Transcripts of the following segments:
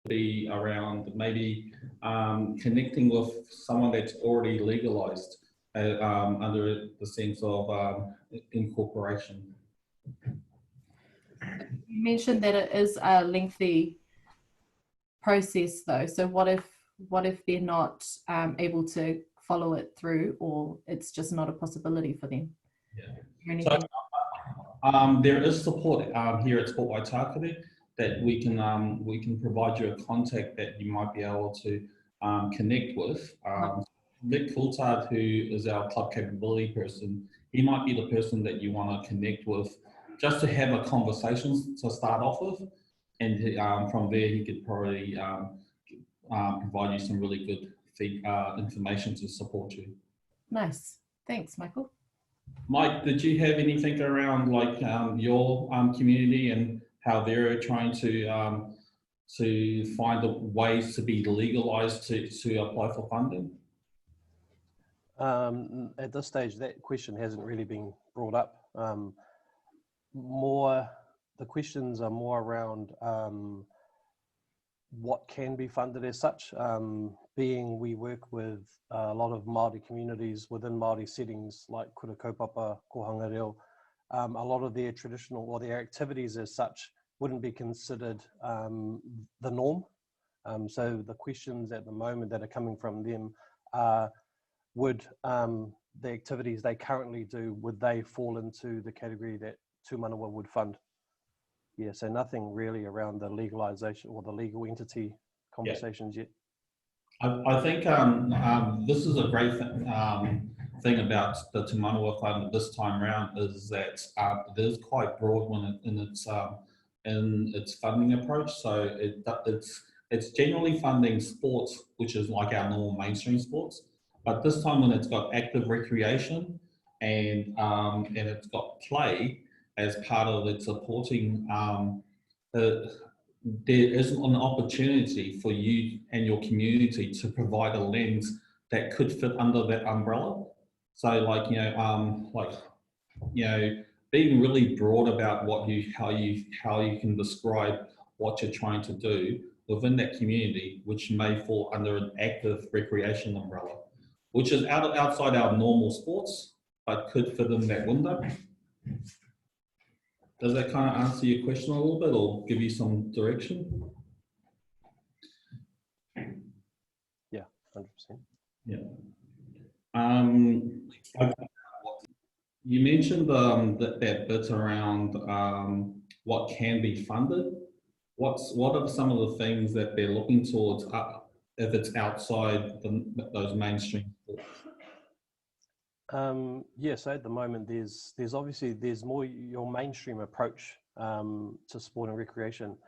be around maybe connecting with someone that's already legalised under the sense of incorporation. You mentioned that it is a lengthy process though, so what if they're not able to follow it through, or it's just not a possibility for them? Yeah. So there is support here at Sport Waitākere that we can provide you a contact that you might be able to connect with. Nick Coulthard, who is our club capability person, he might be the person that you want to connect with just to have a conversation to start off with, and from there he could probably provide you some really good information to support you. Nice, thanks, Michael. Mike, did you have anything around like your community and how they're trying to find the ways to be legalised to apply for funding? At this stage, that question hasn't really been brought up. The questions are more around what can be funded as such. Being we work with a lot of Māori communities within Māori settings like kura kaupapa, kohanga reo, a lot of their traditional or their activities as such wouldn't be considered the norm. So the questions at the moment that are coming from them are, would the activities they currently do, would they fall into the category that Tū Manawa would fund? Yeah, so nothing really around the legalisation or the legal entity conversations yet. I think this is a great thing about the Tū Manawa fund this time around, is that it is quite broad in its funding approach. So it's generally funding sports, which is like our normal mainstream sports. But this time when it's got active recreation and it's got play as part of its supporting, there is an opportunity for you and your community to provide a lens that could fit under that umbrella. So like, being really broad about how you can describe what you're trying to do within that community, which may fall under an active recreation umbrella, which is outside our normal sports, but could fit in that window. Does that kind of answer your question a little bit or give you some direction? Yeah, 100%. Yeah. You mentioned that bit around what can be funded. What are some of the things that they're looking towards if it's outside those mainstream sports? So at the moment there's obviously more your mainstream approach to sport and recreation,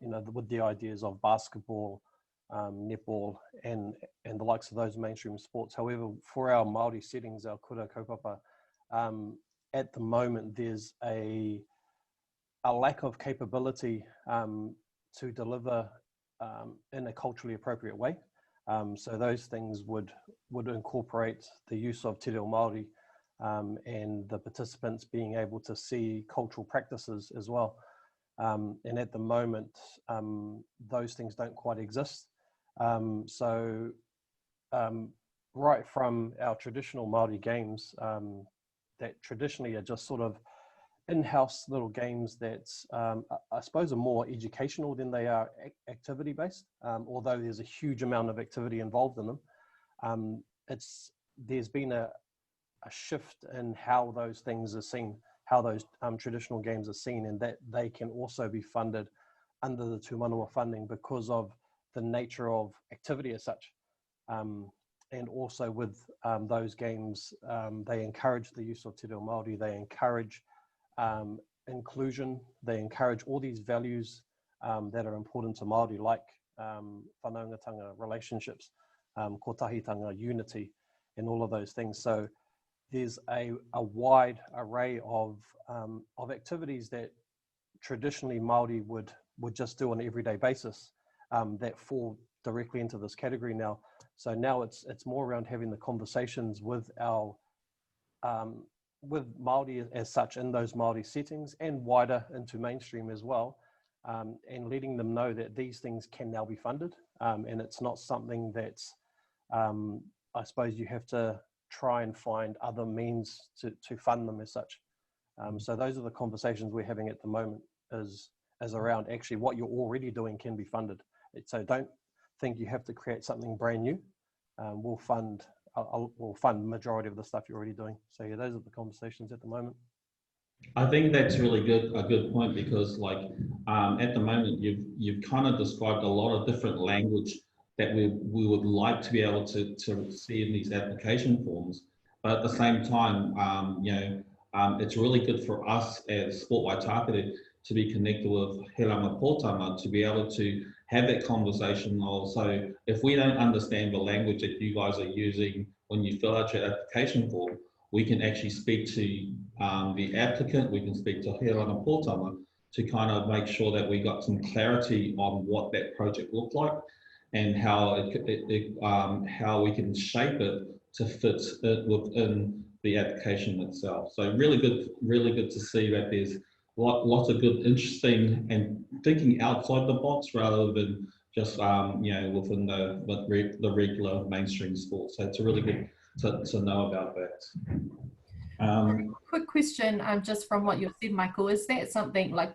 with the ideas of basketball, netball and the likes of those mainstream sports. However, for our Māori settings, our kura kaupapa, at the moment there's a lack of capability to deliver in a culturally appropriate way. So those things would incorporate the use of te reo Māori and the participants being able to see cultural practices as well. And at the moment, those things don't quite exist. Right from our traditional Māori games that traditionally are just sort of in-house little games that I suppose are more educational than they are activity based, although there's a huge amount of activity involved in them. There's been a shift in how those things are seen, how those traditional games are seen, and that they can also be funded under the Tū Manawa funding because of the nature of activity as such. And also with those games, they encourage the use of te reo Māori, they encourage inclusion, they encourage all these values that are important to Māori, like whanaungatanga, relationships, kotahitanga, unity, and all of those things. So there's a wide array of activities that traditionally Māori would just do on an everyday basis that fall directly into this category now. So now it's more around having the conversations with our with Māori as such in those Māori settings and wider into mainstream as well, and letting them know that these things can now be funded, and it's not something that's, I suppose you have to try and find other means to fund them as such. So those are the conversations we're having at the moment, is around actually what you're already doing can be funded. So don't think you have to create something brand new. We'll fund the majority of the stuff you're already doing. So yeah, those are the conversations at the moment. I think that's really a good point, because like at the moment you've kind of described a lot of different language that we would like to be able to see in these application forms, but at the same time, it's really good for us as Sport Waitākere to be connected with He Ranga Pōtama, to be able to have that conversation. Also, if we don't understand the language that you guys are using when you fill out your application form, we can actually speak to the applicant, we can speak to He Ranga Pōtama to kind of make sure that we got some clarity on what that project looked like and how how we can shape it to fit it within the application itself. So really good to see that there's lots of good, interesting, and thinking outside the box rather than just within the regular mainstream sport. So it's really good to know about that. Quick question, just from what you've said, Michael, is that something like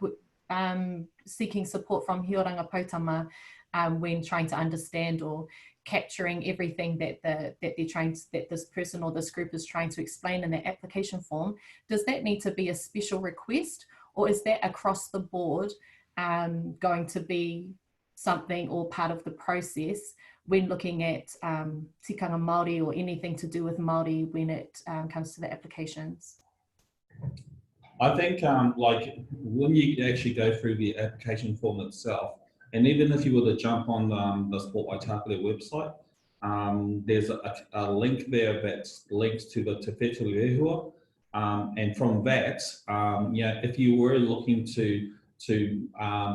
seeking support from He Ranga Pōtama when trying to understand or capturing everything that this person or this group is trying to explain in their application form? Does that need to be a special request, or is that across the board going to be something or part of the process when looking at tikanga Māori or anything to do with Māori when it comes to the applications? I think like when you actually go through the application form itself, and even if you were to jump on the Sport Waitākere website, there's a link there that's linked to the Te Whetū Rehua, and from that, if you were looking to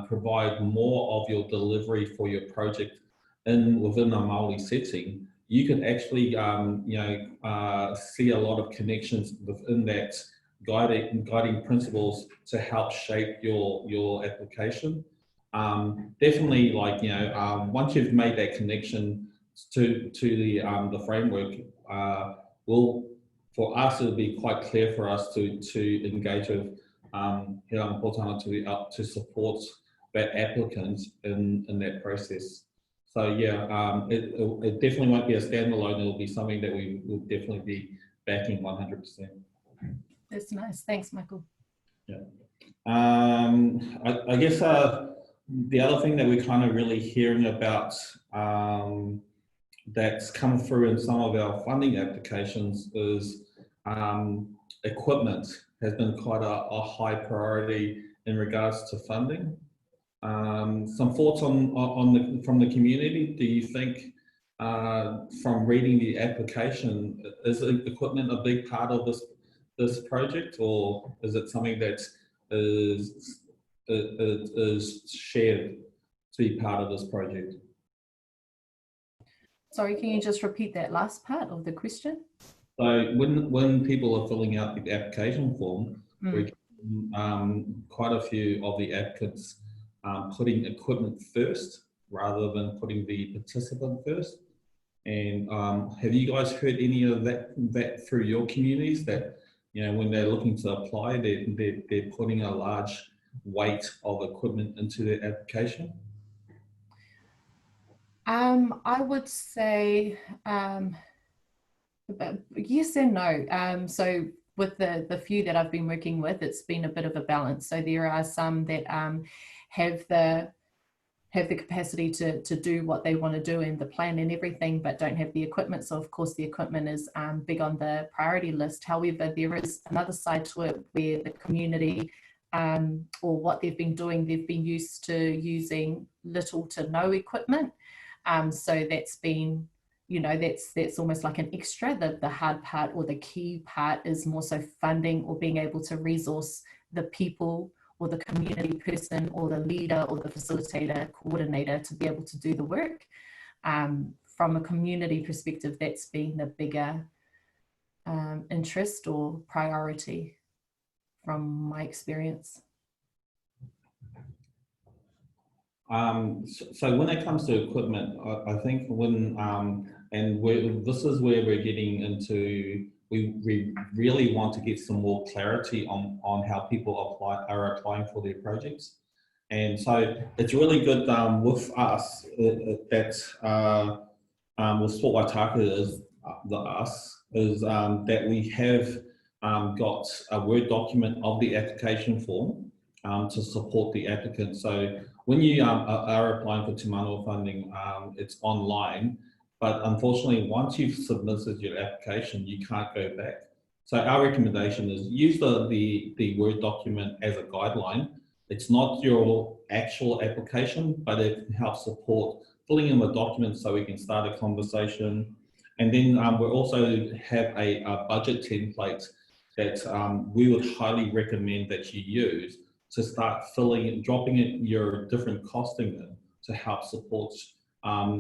provide more of your delivery for your project within a Māori setting, you could actually see a lot of connections within that guiding principles to help shape your application. Definitely, like once you've made that connection to the framework, for us it'll be quite clear for us to engage with He Ranga Pōtama to support that applicant in that process. So yeah, it definitely won't be a standalone. It'll be something that we will definitely be backing 100%. That's nice. Thanks, Michael. Yeah. I guess the other thing that we're kind of really hearing about that's come through in some of our funding applications is equipment has been quite a high priority in regards to funding. Some thoughts from the community. Do you think from reading the application, is equipment a big part of this project, or is it something that is shared to be part of this project? Sorry, can you just repeat that last part of the question? So when people are filling out the application form, we quite a few of the applicants putting equipment first rather than putting the participant first. And have you guys heard any of that through your communities, that when they're looking to apply, they're putting a large weight of equipment into their application? I would say yes and no. So with the few that I've been working with, it's been a bit of a balance. So there are some that have the capacity to do what they want to do in the plan and everything, but don't have the equipment. So of course the equipment is big on the priority list. However, there is another side to it where the community or what they've been doing, they've been used to using little to no equipment. So that's been, that's almost like an extra. The hard part or the key part is more so funding or being able to resource the people or the community person or the leader or the facilitator, coordinator to be able to do the work. From a community perspective, that's been the bigger interest or priority from my experience. So when it comes to equipment, I think when, this is where we're getting into, we really want to get some more clarity on how people are applying for their projects. And so it's really good with us that with Sport Waitākere is that we have got a Word document of the application form to support the applicant. So when you are applying for Te Manawa funding, it's online, but unfortunately, once you've submitted your application, you can't go back. So our recommendation is use the Word document as a guideline. It's not your actual application, but it helps support filling in the document so we can start a conversation. And then we also have a budget template that we would highly recommend that you use to start dropping in your different costing in to help support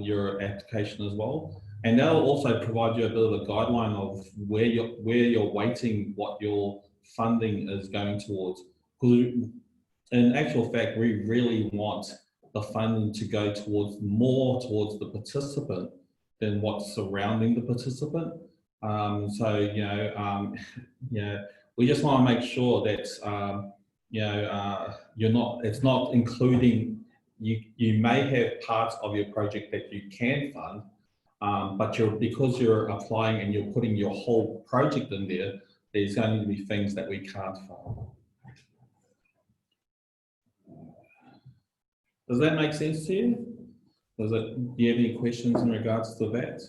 your application as well. And that'll also provide you a bit of a guideline of where you're weighting what your funding is going towards. In actual fact, we really want the funding to go more towards the participant than what's surrounding the participant. So we just want to make sure that it's not including. You may have parts of your project that you can fund, but because you're applying and you're putting your whole project in there, there's going to be things that we can't fund. Does that make sense to you? Do you have any questions in regards to that?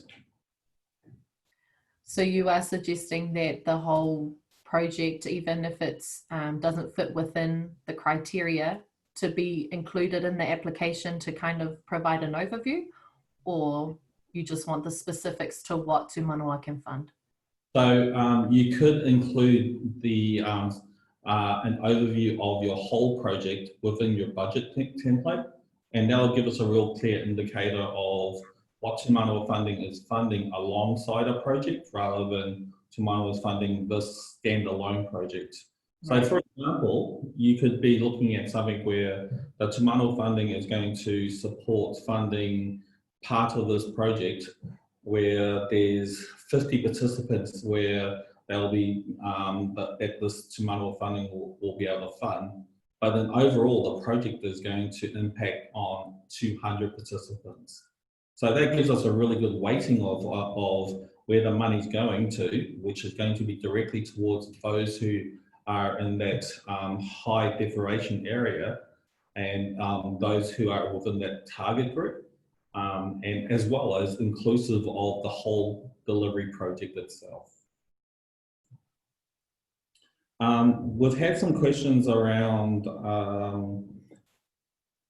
So you are suggesting that the whole project, even if it's doesn't fit within the criteria, to be included in the application to kind of provide an overview, or you just want the specifics to what Te Manawa can fund? So you could include an overview of your whole project within your budget template, and that'll give us a real clear indicator of what Te Manawa funding is funding alongside a project rather than Te Manawa's funding this standalone project. So for example, you could be looking at something where the Te Manawa funding is going to support funding part of this project where there's 50 participants where they'll be, that this Te Manawa funding will be able to fund. But then overall, the project is going to impact on 200 participants. So that gives us a really good weighting of where the money's going to, which is going to be directly towards those who are in that high deprivation area and those who are within that target group, and as well as inclusive of the whole delivery project itself. We've had some questions around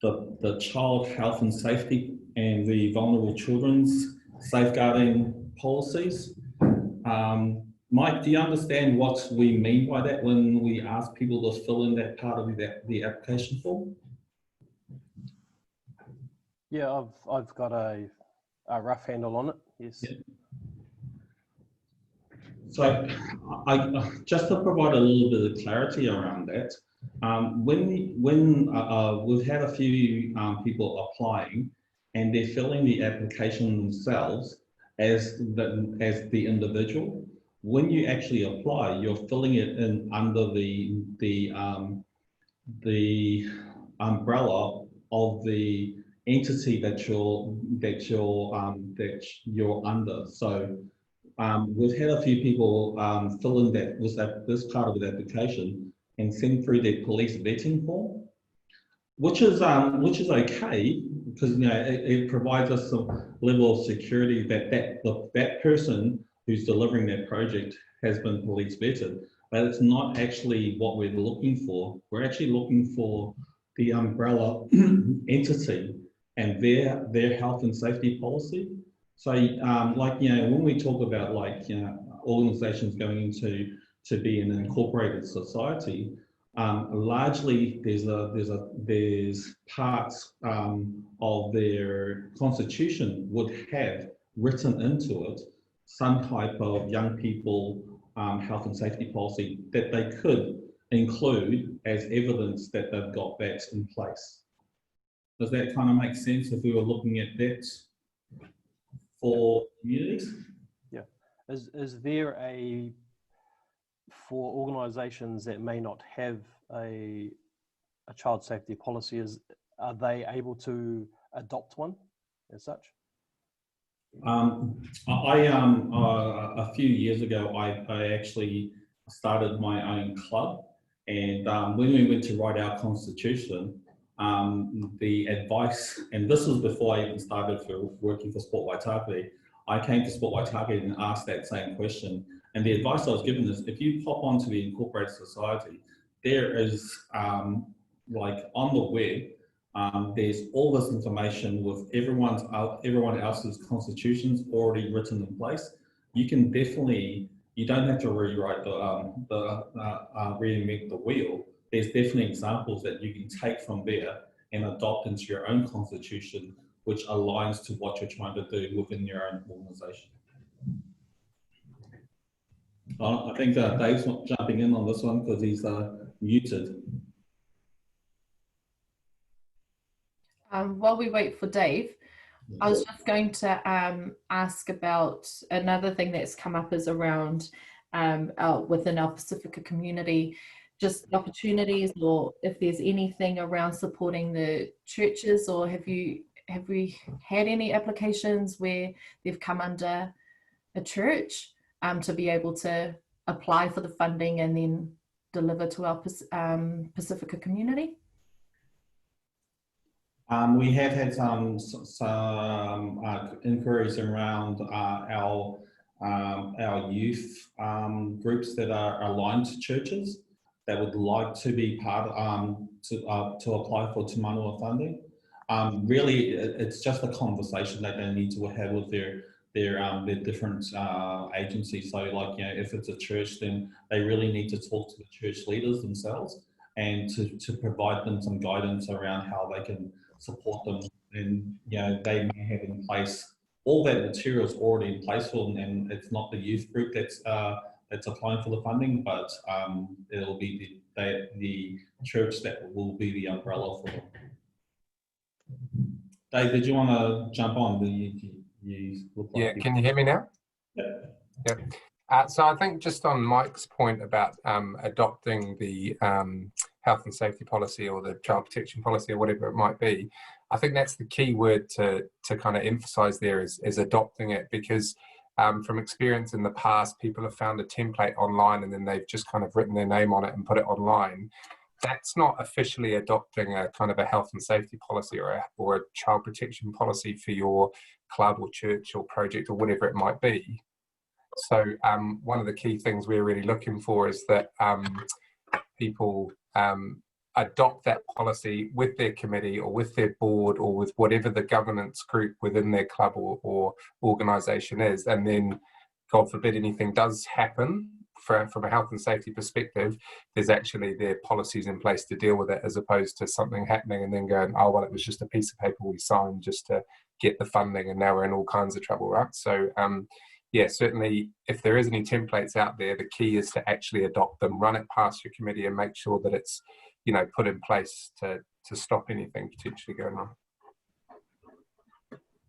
the child health and safety and the vulnerable children's safeguarding policies. Mike, do you understand what we mean by that when we ask people to fill in that part of the application form? Yeah, I've got a rough handle on it, yes. Yeah. So just to provide a little bit of clarity around that, when we've had a few people applying and they're filling the application themselves as the individual, when you actually apply, you're filling it in under the umbrella of the entity that you're under. So we've had a few people fill in this part of the application and send through their police vetting form, which is okay because it provides us some level of security that person who's delivering that project has been police vetted, but it's not actually what we're looking for. We're actually looking for the umbrella entity and their health and safety policy. So when we talk about organizations going into to be an incorporated society, largely there's parts of their constitution would have written into it some type of young people health and safety policy that they could include as evidence that they've got that in place. Does that kind of make sense if we were looking at that for communities? Yeah. Is there for organisations that may not have a child safety policy, are they able to adopt one as such? A few years ago, I actually started my own club, and when we went to write our constitution, the advice, and this was before I even started working for Sport Waitākere, I came to Sport Waitākere and asked that same question. And the advice I was given is, if you pop onto the Incorporated Society, there is, like on the web, there's all this information with everyone else's constitutions already written in place. You can definitely, you don't have to rewrite reinvent the wheel. There's definitely examples that you can take from there and adopt into your own constitution, which aligns to what you're trying to do within your own organisation. I think Dave's not jumping in on this one because he's muted. While we wait for Dave, I was just going to ask about another thing that's come up is around within our Pacifica community, just opportunities, or if there's anything around supporting the churches, or have we had any applications where they've come under a church to be able to apply for the funding and then deliver to our Pacifica community? We have had some inquiries around our youth groups that are aligned to churches that would like to be part to apply for Te Manawa funding. Really, it's just a conversation that they need to have with their different agencies. So, like, you know, if it's a church, then they really need to talk to the church leaders themselves and to provide them some guidance around how they can support them. And, you know, they may have in place all that material is already in place for them, and it's not the youth group that's applying for the funding, but it'll be the church that will be the umbrella for them. Dave, did you want to jump on? You look like Can you hear me now? Yeah. So I think just on Mike's point about adopting the health and safety policy or the child protection policy or whatever it might be, I think that's the key word to kind of emphasize there is adopting it, because from experience in the past, people have found a template online and then they've just kind of written their name on it and put it online. That's not officially adopting a kind of a health and safety policy or a child protection policy for your club or church or project or whatever it might be. So one of the key things we're really looking for is that people adopt that policy with their committee or with their board or with whatever the governance group within their club or organisation is. And then, God forbid, anything does happen from a health and safety perspective, there's actually their policies in place to deal with it, as opposed to something happening and then going, oh, well, it was just a piece of paper we signed just to get the funding and now we're in all kinds of trouble, right? So, yeah, certainly if there is any templates out there, the key is to actually adopt them, run it past your committee and make sure that it's, you know, put in place to stop anything potentially going wrong.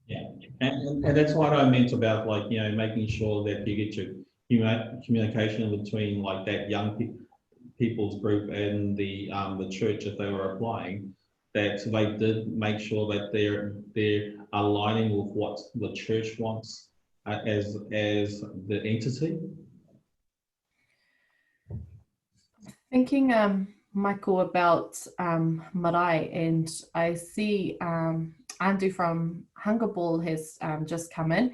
Yeah, and that's what I meant about, like, you know, making sure that you get your communication between like that young people's group and the church, if they were applying, that they did make sure that they're aligning with what the church wants as the entity. Thinking, Michael, about marae, and I see Andu from Hunger Ball has just come in,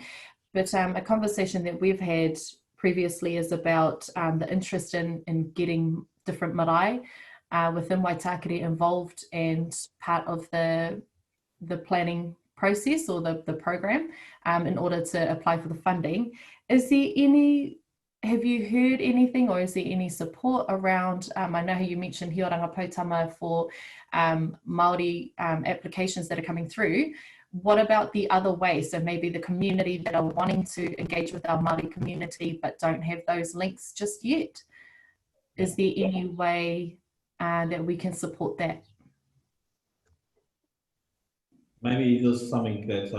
but a conversation that we've had previously is about the interest in getting different marae within Waitākere involved and part of the planning process or the program in order to apply for the funding. Is there any, have you heard anything, or is there any support around, I know how you mentioned Hioranga Pautama for Māori applications that are coming through. What about the other way? So maybe the community that are wanting to engage with our Māori community but don't have those links just yet. Is there any way that we can support that? maybe there's something that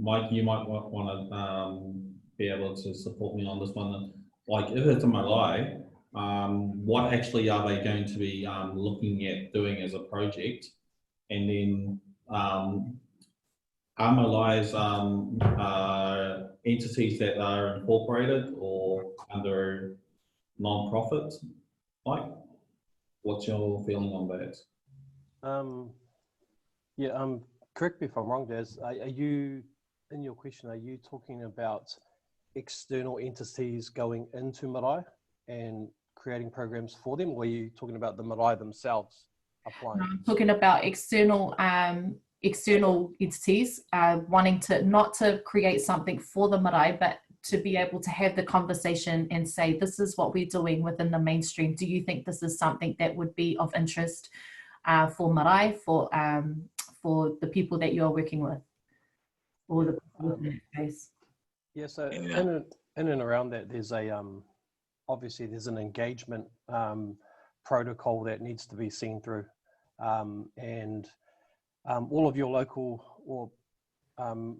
Mike, you might want to be able to support me on this one. Like if it's a marae, what actually are they going to be looking at doing as a project? And then are maraes entities that are incorporated or under non-profit? Like, what's your feeling on that? Correct me if I'm wrong, Daz. Are you, in your question, are you talking about external entities going into marae and creating programs for them, or are you talking about the marae themselves applying? I'm talking about external entities wanting to not to create something for the marae, but to be able to have the conversation and say, this is what we're doing within the mainstream. Do you think this is something that would be of interest for marae, for the people that you're working with, or the people in that space? Yeah, so in and around that, there's obviously there's an engagement protocol that needs to be seen through, and all of your local or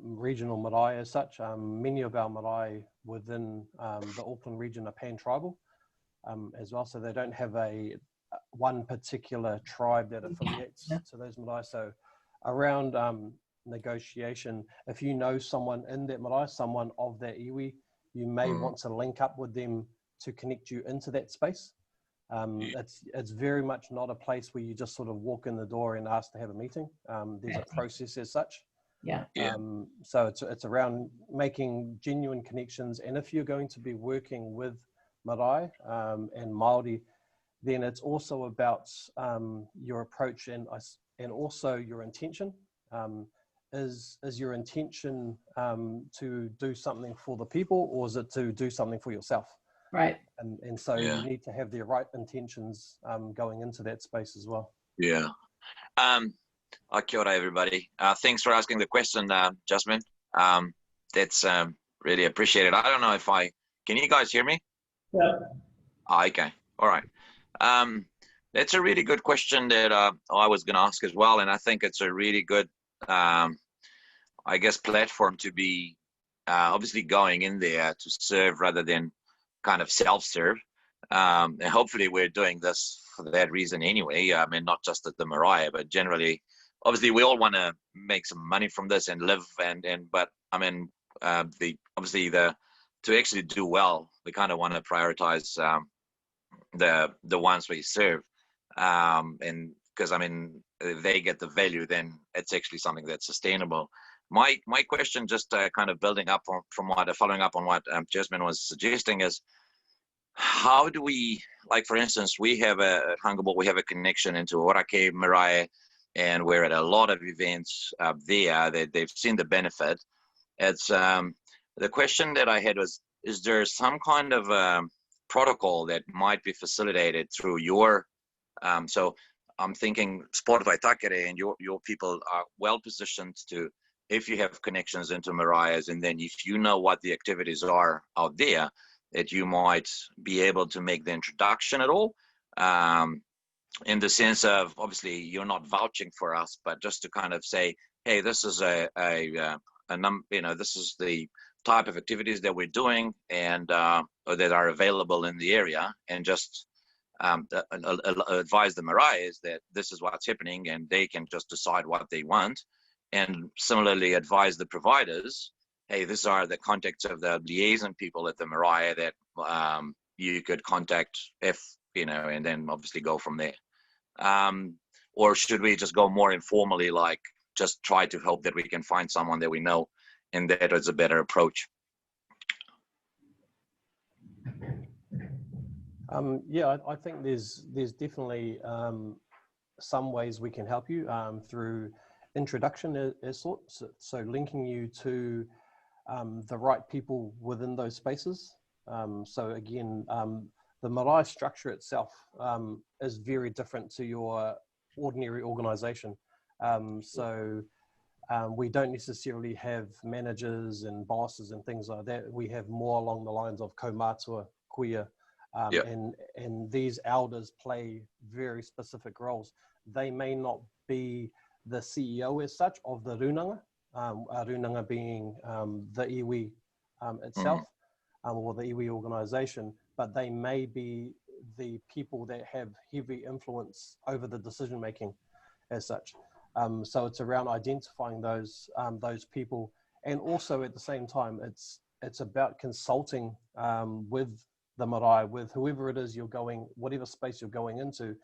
regional marae as such, many of our marae within the Auckland region are pan-tribal as well, so they don't have one particular tribe that affiliates to those marae. So around negotiation, if you know someone in that marae, someone of that iwi, you may want to link up with them to connect you into that space. It's very much not a place where you just sort of walk in the door and ask to have a meeting. There's a process as such. So it's around making genuine connections, and if you're going to be working with marae and Maori, then it's also about your approach and also your intention. Is your intention to do something for the people, or is it to do something for yourself? Right. And so you need to have the right intentions going into that space as well. Yeah. Kia ora, everybody. Thanks for asking the question, Jasmine. That's really appreciated. I don't know if can you guys hear me? Yeah. Okay. All right. That's a really good question that I was going to ask as well. And I think it's a really good, I guess, platform to be obviously going in there to serve rather than kind of self-serve. And hopefully we're doing this for that reason anyway. I mean, not just at the marae, but generally, obviously we all want to make some money from this and live but I mean, to actually do well, we kind of want to prioritize the ones we serve. And because I mean, if they get the value, then it's actually something that's sustainable. My question, just kind of building up following up on what Jasmine was suggesting, is how do we, like for instance, we have a Hungarball, we have a connection into Aotearoa marae, and we're at a lot of events there that they've seen the benefit. It's the question that I had was, is there some kind of protocol that might be facilitated through your so I'm thinking Sport Waitākere and your people are well positioned to, if you have connections into maraes, and then if you know what the activities are out there, that you might be able to make the introduction at all, in the sense of, obviously you're not vouching for us, but just to kind of say, hey, this is this is the type of activities that we're doing and or that are available in the area, and just advise the maraes that this is what's happening, and they can just decide what they want. And similarly advise the providers, hey, these are the contacts of the liaison people at the marae that you could contact if, and then obviously go from there. Or should we just go more informally, like just try to hope that we can find someone that we know, and that is a better approach? I think there's definitely some ways we can help you through introduction as sorts. So linking you to the right people within those spaces. So again, the marae structure itself is very different to your ordinary organization. We don't necessarily have managers and bosses and things like that. We have more along the lines of kaumatua, kuia, and these elders play very specific roles. They may not be the CEO as such of the runanga, runanga being the iwi itself, or the iwi organisation, but they may be the people that have heavy influence over the decision making as such. So it's around identifying those people, and also at the same time, it's about consulting with the marae, with whoever it is you're going, whatever space you're going into,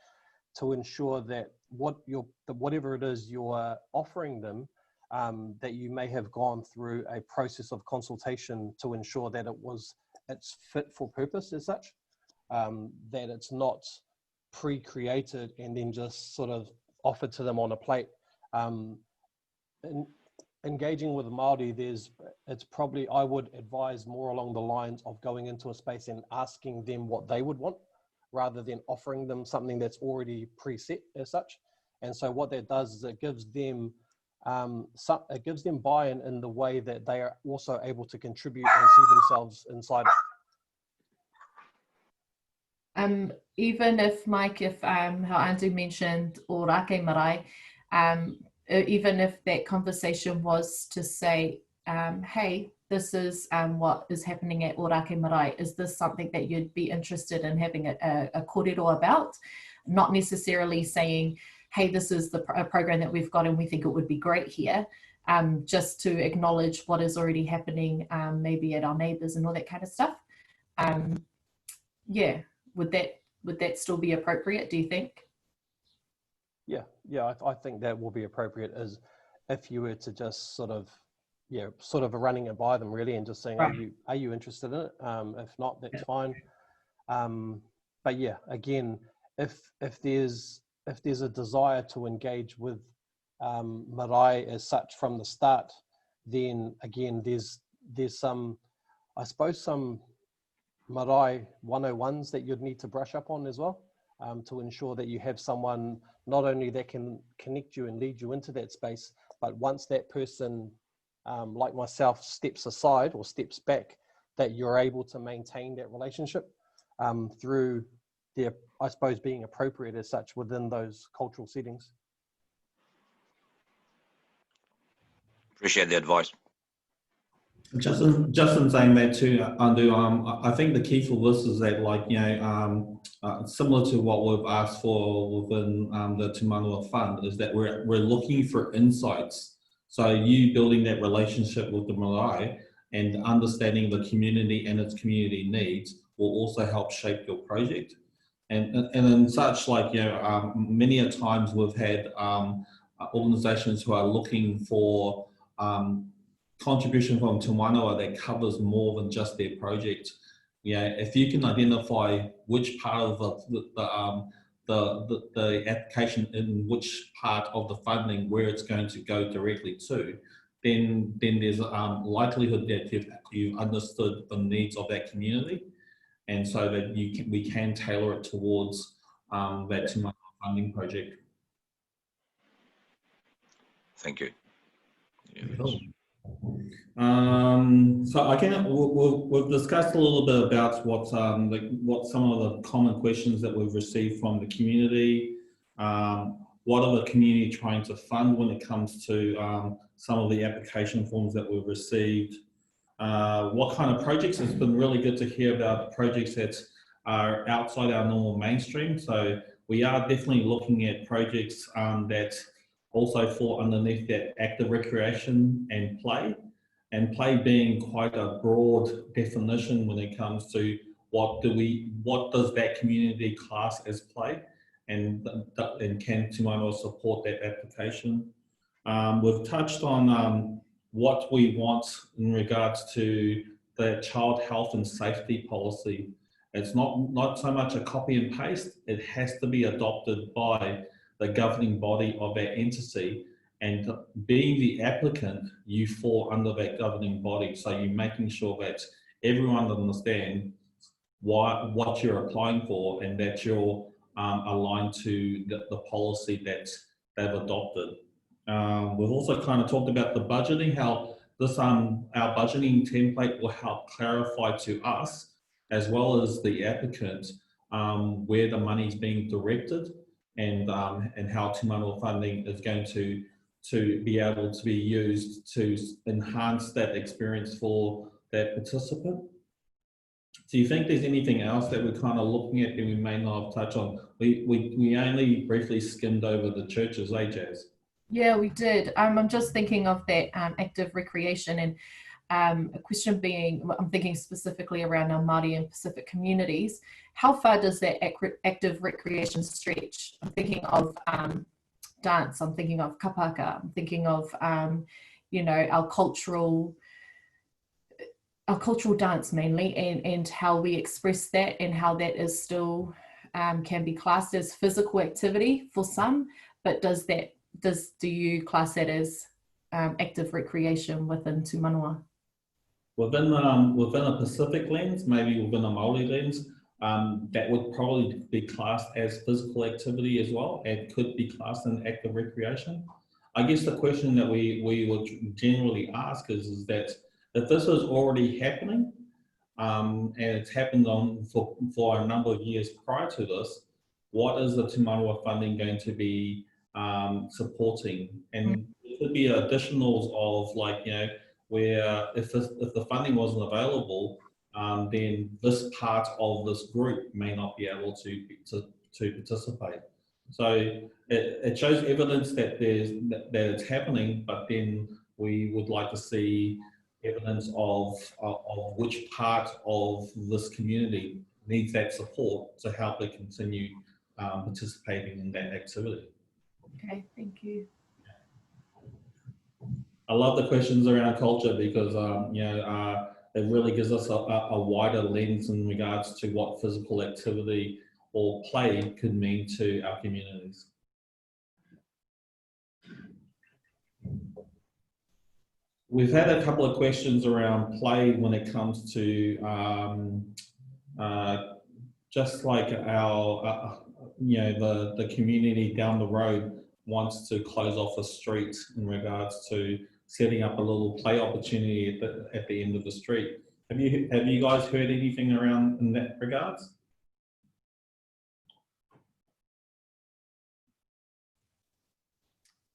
to ensure that whatever it is you're offering them, that you may have gone through a process of consultation to ensure that it's fit for purpose as such, that it's not pre-created and then just sort of offered to them on a plate. Engaging with Māori, it's probably, I would advise more along the lines of going into a space and asking them what they would want, rather than offering them something that's already preset as such. And so what that does is it gives them buy-in in the way that they are also able to contribute and see themselves inside it. Even if, Mike, how Andrew mentioned Ōrākei marae, even if that conversation was to say, hey, this is what is happening at Ōrākei marae, is this something that you'd be interested in having a kōrero about? Not necessarily saying, hey, this is a program that we've got and we think it would be great here, just to acknowledge what is already happening, maybe at our neighbours and all that kind of stuff. Yeah, would that still be appropriate, do you think? Yeah, I think that will be appropriate, as if you were to just sort of running it by them really, and just saying, right, are you interested in it? If not, that's fine. But yeah, again, if there's a desire to engage with marae as such from the start, then again, there's some, I suppose, some marae 101s that you'd need to brush up on as well, to ensure that you have someone not only that can connect you and lead you into that space, but once that person, like myself, steps aside or steps back, that you're able to maintain that relationship through their, I suppose, being appropriate as such within those cultural settings. Appreciate the advice. Justin saying that too, Andu, I think the key for this is that, like, you know, similar to what we've asked for within the Te Manawa Fund, is that we're looking for insights. So you building that relationship with the marae and understanding the community and its community needs will also help shape your project. And in such, like, you know, many a times we've had organisations who are looking for contribution from Te Manawa that covers more than just their project. Yeah, if you can identify which part of the application, in which part of the funding where it's going to go directly to, then there's a likelihood that you've understood the needs of that community, and so that we can tailor it towards that Te Manawa funding project. Thank you. Yes. Cool. So again, we've discussed a little bit about what some of the common questions that we've received from the community. What are the community trying to fund when it comes to some of the application forms that we've received? What kind of projects? It's been really good to hear about projects that are outside our normal mainstream. So we are definitely looking at projects that also fall underneath that active recreation and play play being quite a broad definition when it comes to what does that community class as play, and can Te Manawa support that application. We've touched on what we want in regards to the child health and safety policy. It's not so much a copy and paste, it has to be adopted by the governing body of that entity, and being the applicant, you fall under that governing body. So you're making sure that everyone understands what you're applying for, and that you're aligned to the policy that they've adopted. We've also kind of talked about the budgeting, how this our budgeting template will help clarify to us, as well as the applicant, where the money is being directed, and how Te Manawa funding is going to be able to be used to enhance that experience for that participant. Do you think there's anything else that we're kind of looking at that we may not have touched on? We only briefly skimmed over the churches, Jazz? Yeah, we did. I'm just thinking of that active recreation, and a question being, I'm thinking specifically around our Māori and Pacific communities. How far does that active recreation stretch? I'm thinking of dance, I'm thinking of kapaka, I'm thinking of you know, our cultural dance mainly, and how we express that, and how that is still can be classed as physical activity for some, but do you class that as active recreation within Te Manawa? Within a Pacific lens, maybe within a Māori lens, that would probably be classed as physical activity as well, and could be classed in active recreation. I guess the question that we would generally ask is that if this is already happening, and it's happened for a number of years prior to this, what is the Te Manawa funding going to be supporting? And it could be additionals of, like, you know, where if the funding wasn't available, then this part of this group may not be able to participate. So it shows evidence that it's happening, but then we would like to see evidence of which part of this community needs that support to help it continue participating in that activity. Okay, thank you. I love the questions around culture because you know, it really gives us a wider lens in regards to what physical activity or play could mean to our communities. We've had a couple of questions around play when it comes to just like our you know, the community down the road wants to close off a street in regards to setting up a little play opportunity at the end of the street. Have you guys heard anything around in that regards?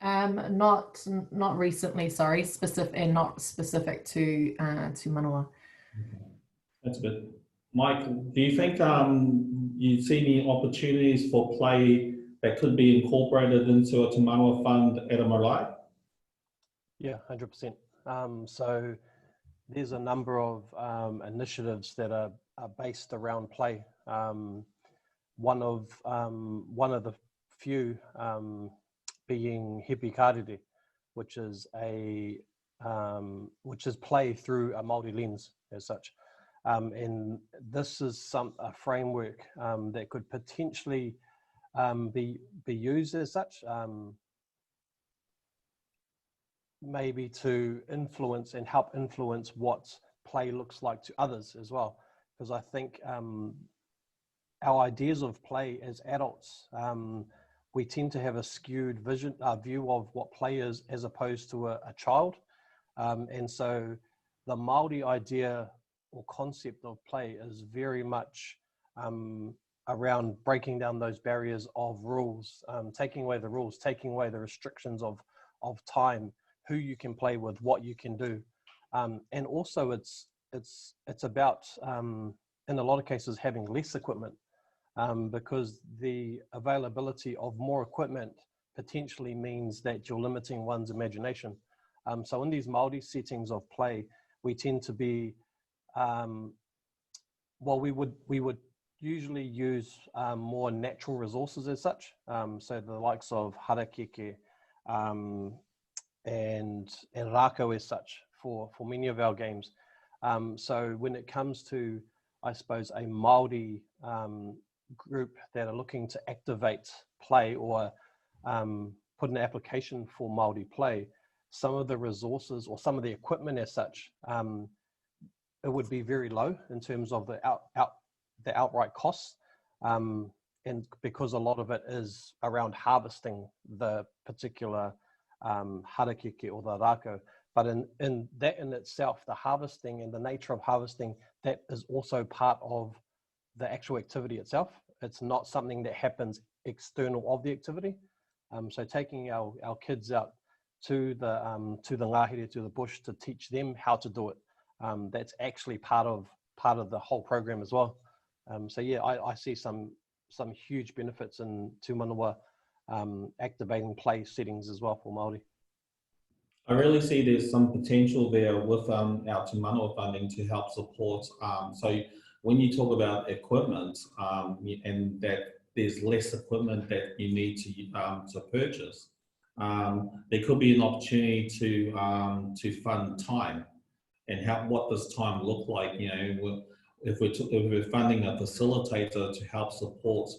Not recently, sorry, not specific to Manawa. That's good. Mike, do you think you see any opportunities for play that could be incorporated into a Te Manawa fund at a marae? Yeah, 100%. So there's a number of initiatives that are based around play. One of the few being Hipi Karere, which is play through a Māori lens as such. And this is a framework that could potentially be used as such, maybe to influence and help influence what play looks like to others as well. Because I think our ideas of play as adults, we tend to have a skewed view of what play is as opposed to a child. And so the Māori idea or concept of play is very much around breaking down those barriers of rules, taking away the rules, taking away the restrictions of time, who you can play with, what you can do. And also it's about, in a lot of cases, having less equipment, because the availability of more equipment potentially means that you're limiting one's imagination. So in these Māori settings of play, we tend to be, well, we would usually use more natural resources as such. So the likes of harakeke and rako as such for many of our games. So when it comes to, I suppose, a Māori group that are looking to activate play or put an application for Māori play, some of the resources or some of the equipment as such, it would be very low in terms of the outright costs, and because a lot of it is around harvesting the particular harakeke or the rako. But in that in itself, the harvesting and the nature of harvesting, that is also part of the actual activity itself. It's not something that happens external of the activity. So taking our kids out to the ngahere, to the bush, to teach them how to do it. That's actually part of the whole program as well. So yeah, I see some huge benefits in Tū Manawa activating play settings as well for Māori. I really see there's some potential there with our Tū Manawa funding to help support. So when you talk about equipment and that there's less equipment that you need to purchase, there could be an opportunity to fund time. And what does time look like? You know, if we're funding a facilitator to help support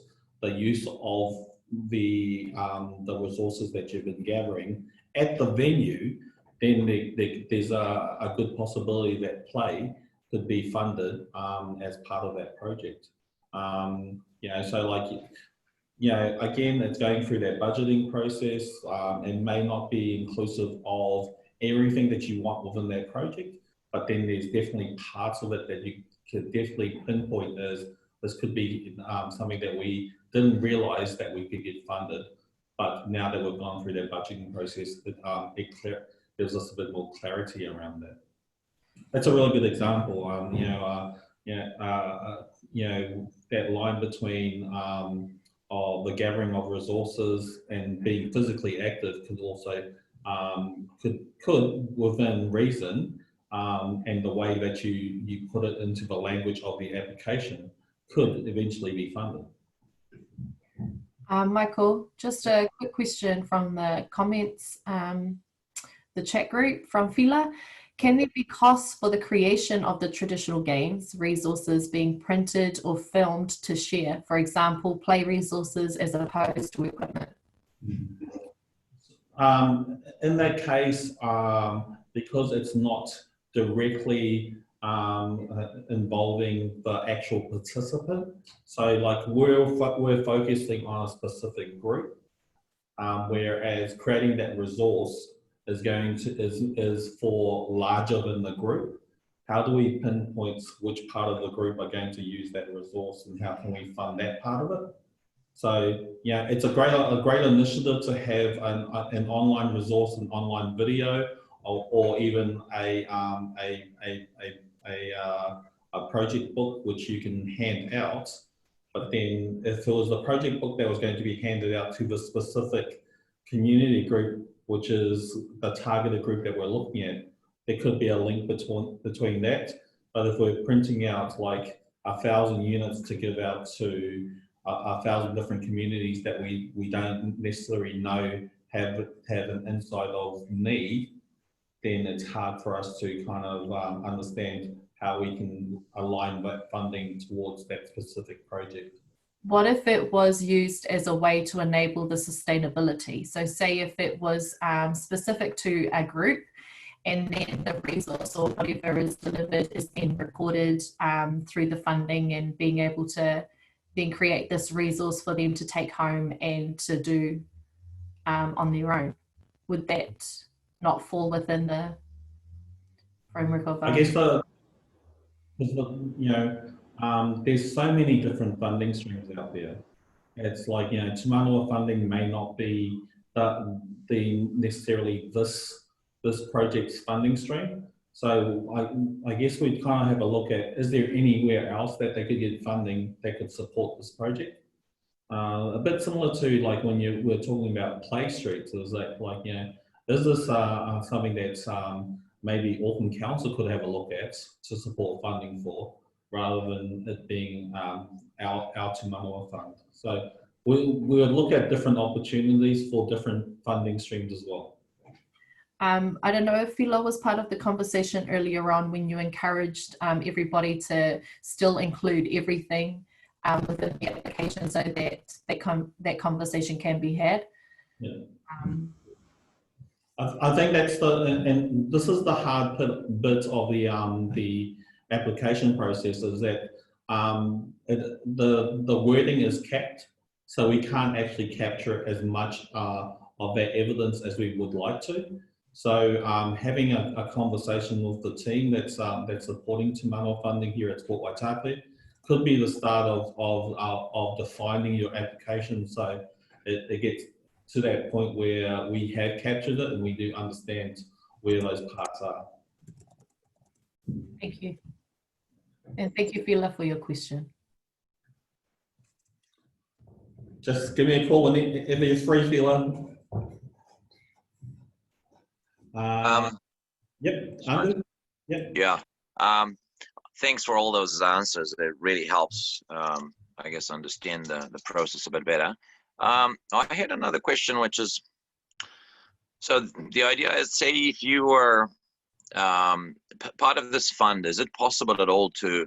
the use of the resources that you've been gathering at the venue, then there's a good possibility that play could be funded as part of that project. You know, so like, you know, again, it's going through that budgeting process. It may not be inclusive of everything that you want within that project, but then there's definitely parts of it that you could definitely pinpoint as this could be something that we didn't realize that we could get funded. But now that we've gone through that budgeting process, it gives us a bit more clarity around that. That's a really good example. You know, that line between the gathering of resources and being physically active could also could within reason, and the way that you put it into the language of the application could eventually be funded. Michael, just a quick question from the comments, the chat group from Fila. Can there be costs for the creation of the traditional games, resources being printed or filmed to share? For example, play resources as opposed to equipment? In that case, because it's not directly involving the actual participant, so like we're focusing on a specific group, whereas creating that resource is for larger than the group. How do we pinpoint which part of the group are going to use that resource, and how can we fund that part of it? So yeah, it's a great initiative to have an online resource, an online video, or even a project book which you can hand out. But then if it was a project book that was going to be handed out to the specific community group, which is the targeted group that we're looking at, there could be a link between that. But if we're printing out like 1,000 units to give out to 1,000 different communities that we don't necessarily know have an insight of need, then it's hard for us to kind of understand how we can align that funding towards that specific project. What if it was used as a way to enable the sustainability? So say if it was specific to a group, and then the resource or whatever is delivered is then recorded through the funding, and being able to then create this resource for them to take home and to do on their own. Would that not fall within the framework of? I guess you know, there's so many different funding streams out there. It's like, you know, Tū Manawa funding may not be necessarily this project's funding stream. So I guess we'd kind of have a look at, is there anywhere else that they could get funding that could support this project? A bit similar to like when we're talking about play streets, is that like, you know, is this something that maybe Auckland Council could have a look at to support funding for, rather than it being our Tū Manawa fund? So we would look at different opportunities for different funding streams as well. I don't know if Philo was part of the conversation earlier on when you encouraged everybody to still include everything within the application, so that conversation can be had. Yeah. I think that's and this is the hard bit of the application process, is that the wording is capped, so we can't actually capture as much of that evidence as we would like to. So having a conversation with the team that's supporting Tū Manawa funding here at Sport Waitākere, could be the start of defining your application, so it gets to that point where we have captured it and we do understand where those parts are. Thank you. And thank you, Fila, for your question. Just give me a call if you're free, Fila. Yep, Andrew? Yep. Yeah. Thanks for all those answers. It really helps, I guess, understand the process a bit better. I had another question, which is, so the idea is, say if you were part of this fund, is it possible at all to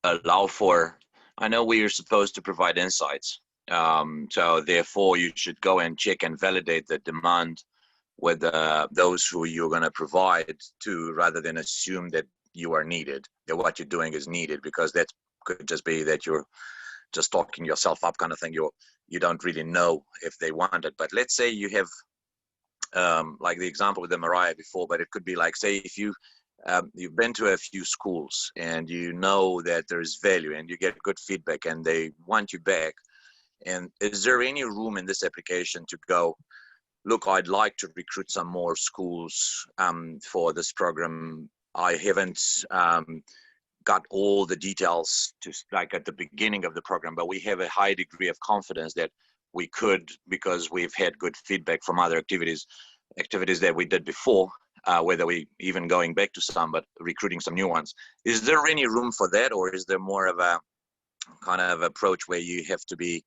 allow for, I know we are supposed to provide insights, so therefore you should go and check and validate the demand with those who you're going to provide to, rather than assume that you are needed, that what you're doing is needed, because that could just be that you're just talking yourself up kind of thing. You don't really know if they want it. But let's say you have, like the example with the marae before, but it could be like, say if you've been to a few schools and you know that there's value and you get good feedback and they want you back. And is there any room in this application to go, look, I'd like to recruit some more schools for this program. I haven't got all the details to, like at the beginning of the program, but we have a high degree of confidence that we could, because we've had good feedback from other activities that we did before, whether we even going back to some, but recruiting some new ones. Is there any room for that, or is there more of a kind of approach where you have to be,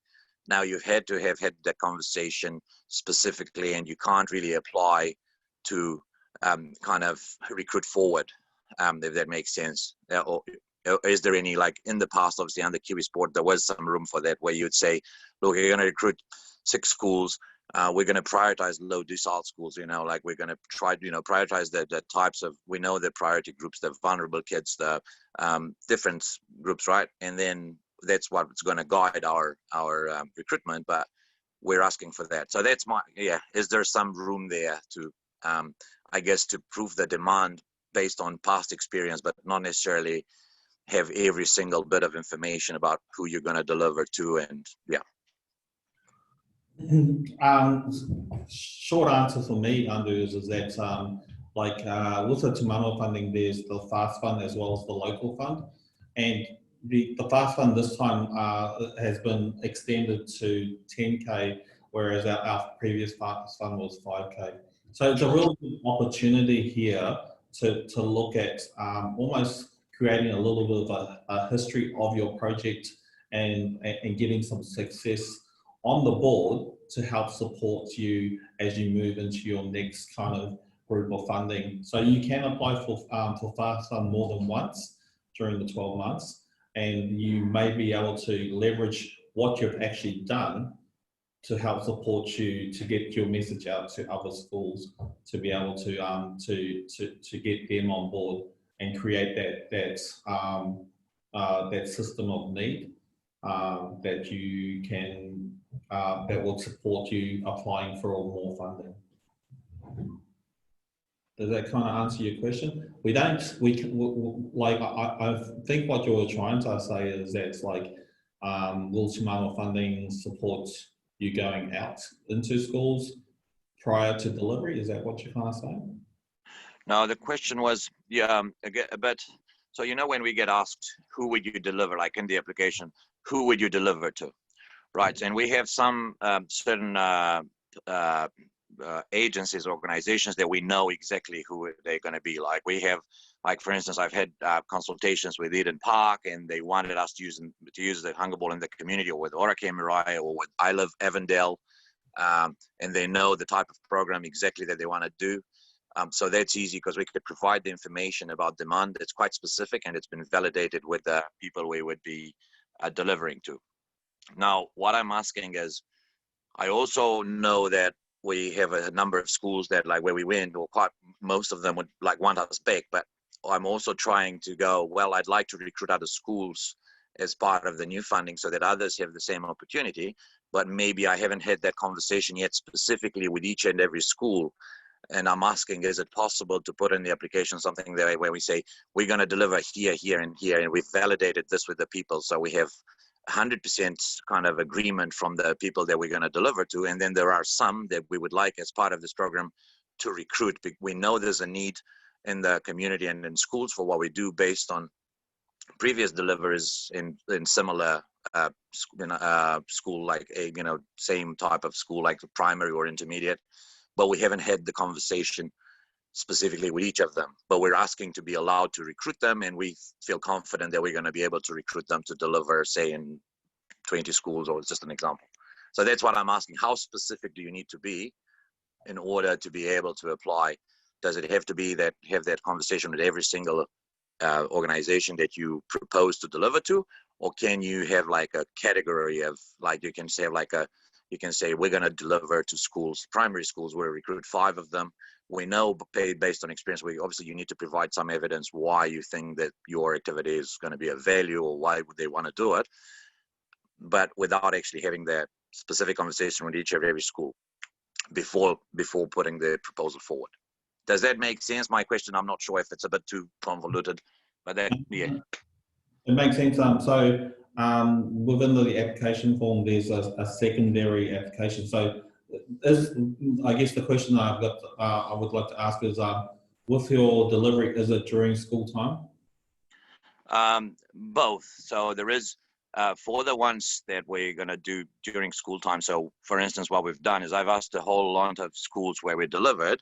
now you've had to have had that conversation specifically and you can't really apply to kind of recruit forward, if that makes sense? Or is there any, like in the past, obviously under Kiwi Sport, there was some room for that, where you'd say, look, you're going to recruit 6 schools. We're going to prioritize low decile schools, like we're going to try, prioritize the types of, we know the priority groups, the vulnerable kids, the different groups, right? And then that's what's going to guide our recruitment, but we're asking for that. So that's is there some room there to, I guess, to prove the demand based on past experience, but not necessarily have every single bit of information about who you're going to deliver to? And Short answer for me, Andrew, is that with the Te Manawa funding, there's the FAST fund as well as the local fund, and the FAST fund this time has been extended to 10K, whereas our previous FAST fund was 5K. So it's a real good opportunity here to look at almost creating a little bit of a history of your project and getting some success on the board to help support you as you move into your next kind of group of funding. So you can apply for FAST fund more than once during the 12 months, and you may be able to leverage what you've actually done to help support you to get your message out to other schools, to be able to get them on board and create that system of need that you can that will support you applying for more funding. Does that kind of answer your question? I think what you're trying to say is that it's like, will Te Manawa funding support you going out into schools prior to delivery? Is that what you're kind of saying? No, the question was, but so, when we get asked, who would you deliver, like in the application, who would you deliver to? Right. And we have some certain agencies, organizations that we know exactly who they're going to be. Like we have, like for instance, I've had consultations with Eden Park, and they wanted us to use the hunger ball in the community, or with Aotearoa Marae, or with I Live Avondale, and they know the type of program exactly that they want to do. So that's easy, because we could provide the information about demand. It's quite specific, and it's been validated with the people we would be delivering to. Now, what I'm asking is, I also know that we have a number of schools that, like where we went, or quite most of them would like want us back, but I'm also trying to go, well, I'd like to recruit other schools as part of the new funding so that others have the same opportunity, but maybe I haven't had that conversation yet specifically with each and every school And I'm asking, is it possible to put in the application something there where we say, we're going to deliver here, here, and here, and we've validated this with the people. So we have 100% kind of agreement from the people that we're going to deliver to. And then there are some that we would like as part of this program to recruit. We know there's a need in the community and in schools for what we do based on previous deliveries in similar school, like a, same type of school, like the primary or intermediate. But we haven't had the conversation specifically with each of them, but we're asking to be allowed to recruit them, and we feel confident that we're going to be able to recruit them to deliver, say, in 20 schools, or it's just an example. So that's what I'm asking. How specific do you need to be in order to be able to apply? Does it have to be that have that conversation with every single organization that you propose to deliver to, or can you have like a category of, like, you can say like you can say we're going to deliver to schools, primary schools, we'll recruit 5 of them. We know based on experience, obviously you need to provide some evidence why you think that your activity is going to be of value or why would they want to do it, but without actually having that specific conversation with each of every school before putting the proposal forward. Does that make sense? My question, I'm not sure if it's a bit too convoluted, but that, yeah. It makes sense. So within the application form, there's a secondary application. So I guess the question I would like to ask is, with your delivery, is it during school time? Both. So there is, for the ones that we're going to do during school time. So for instance, what we've done is I've asked a whole lot of schools where we delivered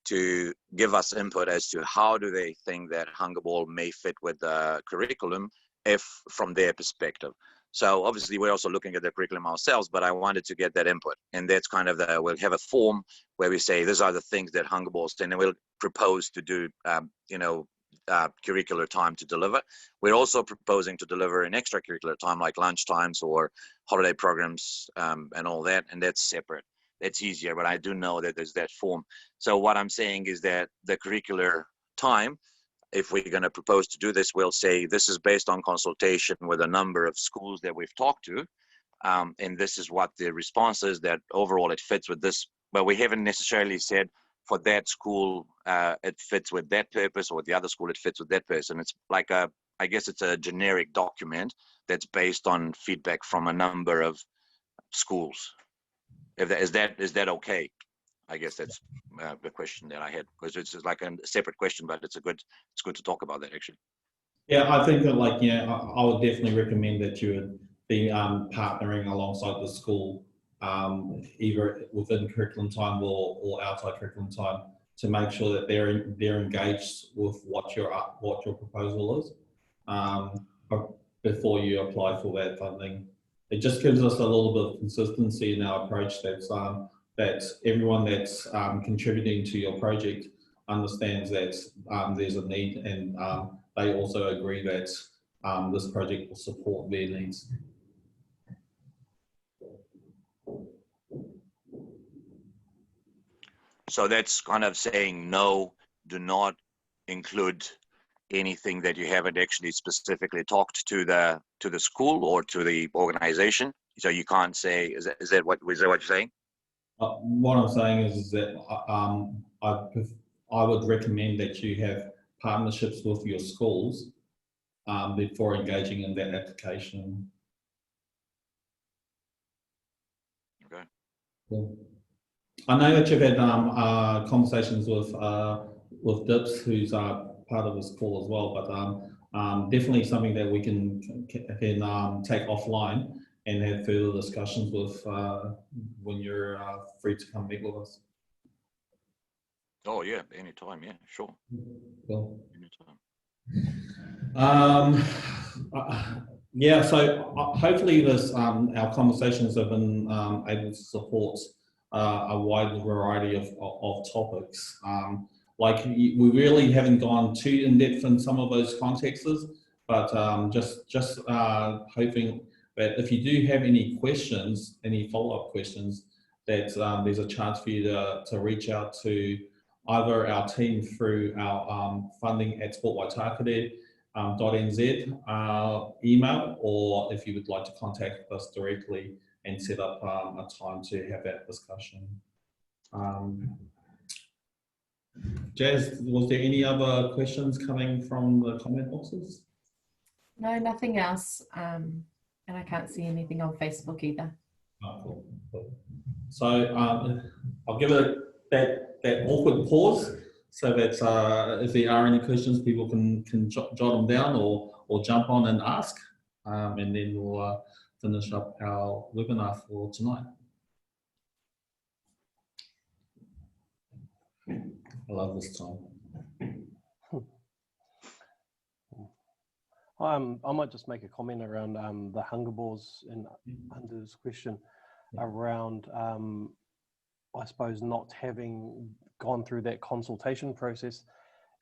to give us input as to how do they think that hunger ball may fit with the curriculum, if from their perspective. So obviously we're also looking at the curriculum ourselves, but I wanted to get that input. And that's kind of we'll have a form where we say, these are the things that hunger balls, and then we'll propose to do, curricular time to deliver. We're also proposing to deliver an extracurricular time, like lunch times or holiday programs, and all that. And that's separate. That's easier, but I do know that there's that form. So what I'm saying is that the curricular time, if we're going to propose to do this, we'll say this is based on consultation with a number of schools that we've talked to, and this is what the response is, that overall it fits with this, but we haven't necessarily said for that school it fits with that purpose, or with the other school it fits with that person. It's like I guess it's a generic document that's based on feedback from a number of schools. Is that okay? I guess that's the question that I had, because it's just like a separate question, but it's good to talk about that actually. Yeah, I think that, like, I would definitely recommend that you would be partnering alongside the school, either within curriculum time or outside curriculum time, to make sure that they're engaged with what your proposal is, before you apply for that funding. It just gives us a little bit of consistency in our approach, that everyone that's contributing to your project understands that there's a need, and they also agree that this project will support their needs. So that's kind of saying, no, do not include anything that you haven't actually specifically talked to the school or to the organization. So you can't say, is that what you're saying? What I'm saying is that I would recommend that you have partnerships with your schools before engaging in that application. Okay. Cool. I know that you've had conversations with Dips, who's part of this call as well, but definitely something that we can take offline and have further discussions with when you're free to come meet with us. Oh yeah, anytime, yeah, sure. Cool. Anytime. Yeah, so hopefully this our conversations have been able to support a wide variety of topics. Like, we really haven't gone too in depth in some of those contexts, but just hoping that if you do have any questions, any follow-up questions, that there's a chance for you to reach out to either our team through our funding at sportwaitakere.nz email, or if you would like to contact us directly and set up a time to have that discussion. Jazz, was there any other questions coming from the comment boxes? No, nothing else. And I can't see anything on Facebook either. Oh, cool, cool. So I'll give it that awkward pause so that if there are any questions, people can jot them down or jump on and ask, and then we'll finish up our webinar for tonight. I love this time. I might just make a comment around the hunger bores and Hunter's question around, I suppose, not having gone through that consultation process.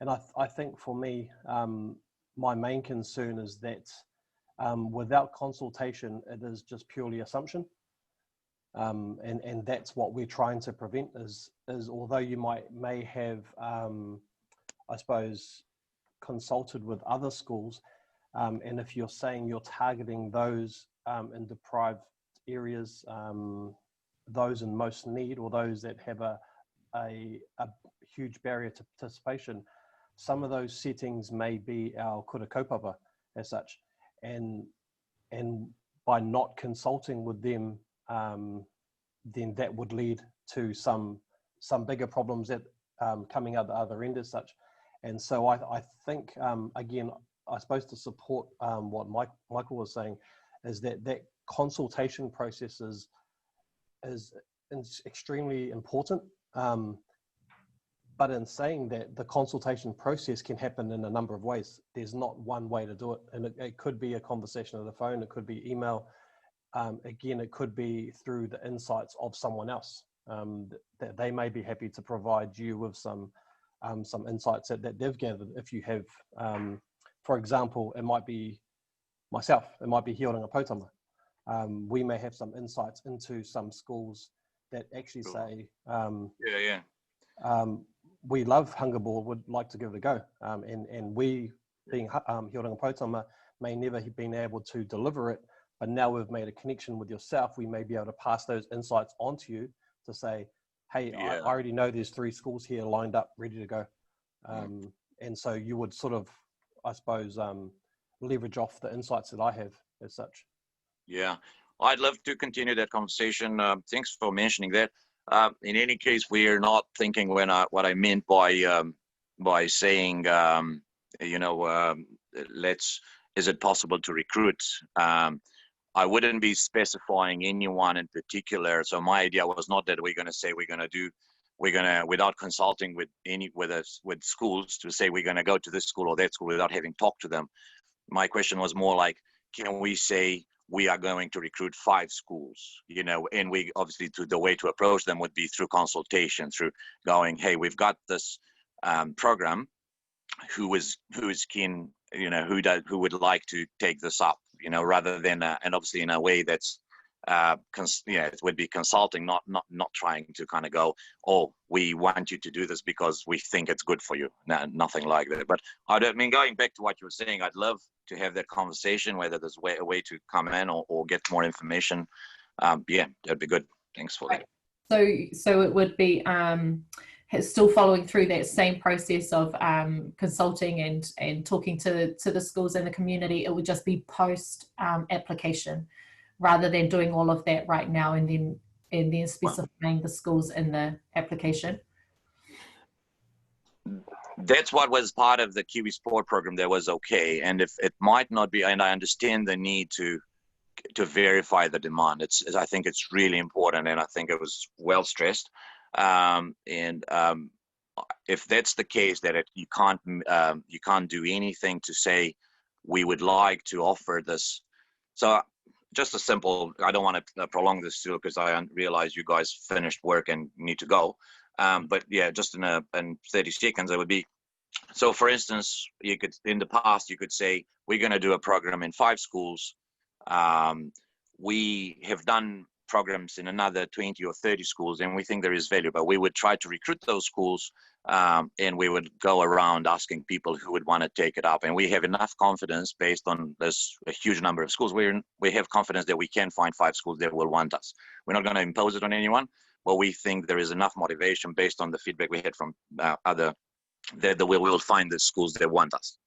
And I think for me, my main concern is that without consultation, it is just purely assumption. And that's what we're trying to prevent is although you may have, I suppose, consulted with other schools, and if you're saying you're targeting those in deprived areas, those in most need, or those that have a huge barrier to participation, some of those settings may be our kura kaupapa as such, and by not consulting with them, then that would lead to some bigger problems that coming out the other end as such. And so I think again, I suppose to support what Michael was saying, is that consultation process is extremely important. But in saying that, the consultation process can happen in a number of ways. There's not one way to do it. And it could be a conversation on the phone, it could be email. Again, it could be through the insights of someone else, that they may be happy to provide you with some insights that they've gathered. If you have, for example, it might be myself, it might be Hioranga Potama. We may have some insights into some schools that actually say, we love Hunger Board, would like to give it a go. And we, being Hioranga Potama, may never have been able to deliver it, but now we've made a connection with yourself, we may be able to pass those insights on to you to say, hey, I already know there's 3 schools here lined up, ready to go. And so you would sort of, I suppose, leverage off the insights that I have as such. Yeah, I'd love to continue that conversation. Thanks for mentioning that. In any case, we are not thinking what I meant by saying, is it possible to recruit? I wouldn't be specifying anyone in particular. So my idea was not that we're going to say without consulting with schools to say we're going to go to this school or that school without having talked to them. My question was more like, can we say we are going to recruit 5 schools, and we obviously the way to approach them would be through consultation, through going, hey, we've got this program, who is keen, who would like to take this up, rather than, and obviously in a way that's, it would be consulting, not trying to kind of go, oh, we want you to do this because we think it's good for you. No, nothing like that. But going back to what you were saying, I'd love to have that conversation, whether there's a way to come in or get more information. That'd be good. Thanks for that. So it would be still following through that same process of consulting and talking to the schools and the community. It would just be post application, rather than doing all of that right now and then specifying the schools in the application. That's what was part of the Kiwi Sport program that was okay. And if it might not be, and I understand the need to verify the demand, I think it's really important, and I think it was well stressed. If that's the case, that you can't do anything to say we would like to offer this. So just a simple, I don't want to prolong this too, because I realize you guys finished work and need to go. But yeah, just in 30 seconds, it would be, so for instance, in the past, you could say, we're going to do a program in 5 schools. We have done programs in another 20 or 30 schools, and we think there is value, but we would try to recruit those schools, and we would go around asking people who would want to take it up. And we have enough confidence, based on this a huge number of schools, we have confidence that we can find 5 schools that will want us. We're not going to impose it on anyone, well, we think there is enough motivation based on the feedback we had from other, that we will find the schools that want us.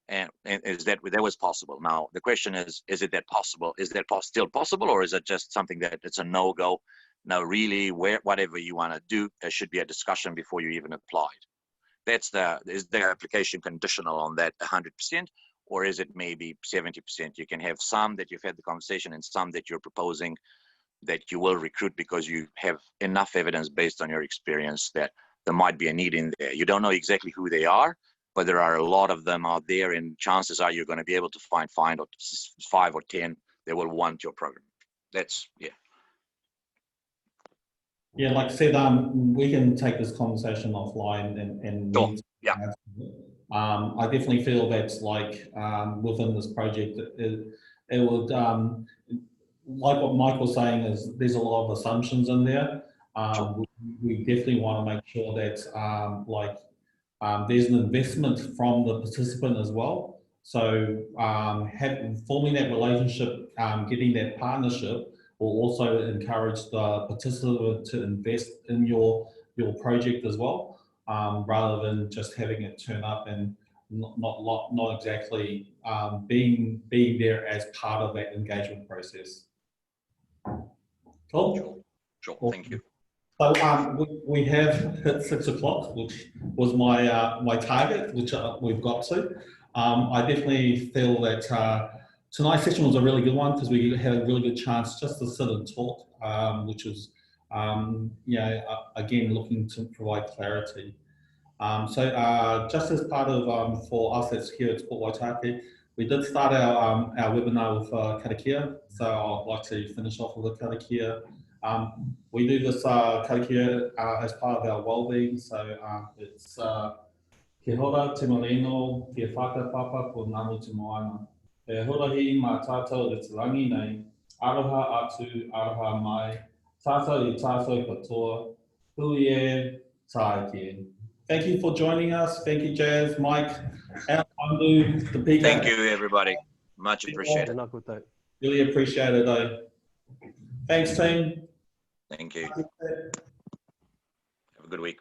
And is that was possible? Now, the question is it that possible? Is that still possible, or is it just something that it's a no-go? Now, really, whatever you want to do, there should be a discussion before you even applied. Is the application conditional on that 100%, or is it maybe 70%? You can have some that you've had the conversation and some that you're proposing that you will recruit because you have enough evidence based on your experience that there might be a need in there. You don't know exactly who they are, but there are a lot of them out there, and chances are you're going to be able to find 5 or 10 that will want your program. That's, yeah. Yeah, like I said, we can take this conversation offline and Sure. Yeah. I definitely feel that's like within this project, it would, like what Mike was saying, is there's a lot of assumptions in there. Sure. We definitely want to make sure that there's an investment from the participant as well. So forming that relationship, getting that partnership will also encourage the participant to invest in your project as well, rather than just having it turn up and not exactly being there as part of that engagement process. Cool. Sure. Thank you. So we have hit 6 o'clock, which was my target, which we've got to. I definitely feel that tonight's session was a really good one because we had a really good chance just to sit and talk, which was, again, looking to provide clarity. So just as part of, for us that's here at Sport Waitākere, we did start our webinar with karakia, so I'd like to finish off with a karakia. We do this karakia as part of our wellbeing, so it's Ke hora te marino, ke whakapapa ko namu te moana. E hurahi mā tātou e te rangi nei, aroha atu, aroha mai, tātou I tātou katoa, hui e, tāike. Thank you for joining us. Thank you, Jazz, Mike, and Andu, the PK. Thank you, everybody. Much appreciated. Really appreciate it, though. Thanks, team. Thank you. Have a good week.